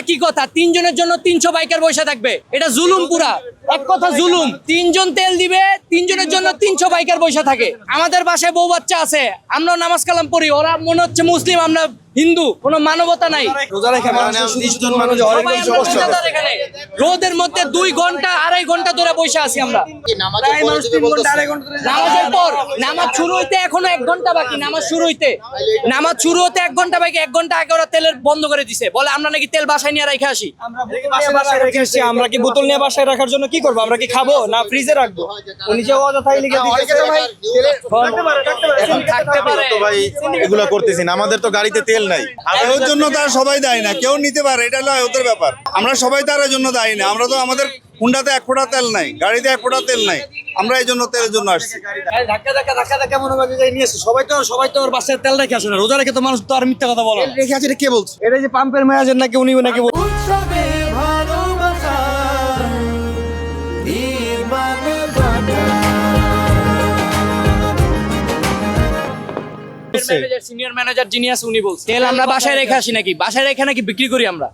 একই কথা, 3 জনের জন্য 300 বাইকার বসে থাকবে, এটা জুলুম পুরা, এক কথা জুলুম। 3 জন তেল দিবে, 3 জনের জন্য 300 বাইকার বসে থাকে। আমাদের বাসায় বউ বাচ্চা আছে, আমরা নামাজ কালাম পড়ি, ওরা মনে হচ্ছে মুসলিম, আমরা হিন্দু, কোনো মানবতা নাই। রোজা রেখে মানুষ সবাই আমরা রোজাদার এখানে। রোদের মধ্যে 2 ঘন্টা 2.5 ঘন্টা ধরে বসে আছি আমরা। নামাজের পর নামাজ শুরু হইতে এখনো 1 ঘন্টা বাকি, নামাজ শুরু হইতে 1 ঘন্টা বাকি। 1 ঘন্টা আগে ওরা তেলের বন্ধ করে দিছে, বলে আমরা নাকি তেল বাসায় নিয়ে রেখে আসি। আমরা কি বোতল নিয়ে বাসায় রাখার জন্য কি করবো? আমরা কি খাবো না ফ্রিজে রাখবো? উনি যে অযথাই লিখে দিতেছে ভাই, এখন থাকতে পারে তো ভাই এগুলা করতেছি না, আমাদের তো গাড়িতে তেল নাই। ওর জন্য তারা সবাই দায়ী না, কেউ নিতে পারে, এটা নয় ওদের ব্যাপার। আমরা সবাই তার জন্য দায়ী না। আমরা তো আমাদের হুন্ডাতে 1 ফোঁটা তেল নাই, গাড়িতে 1 ফোঁটা তেল নাই, আমরা এই জন্য তেলের জন্য আসছি। ধাক্কা মনে হয় যে নিয়ে এসছে। সবাই তো ওর বাসায় তেল রেখে আসে না। রোজা রেখে তো মানুষ তো আর মিথ্যা কথা বলে না। রেখে আছে, এটা কে বলছে? এটা যে পাম্পের ম্যানেজার নাকি উনি নাকি সিনিয়র ম্যানেজার জিনিয়াস উনি বলছে তেল আমরা বাসায় রেখে আসি নাকি, বাসায় রেখে নাকি বিক্রি করি আমরা।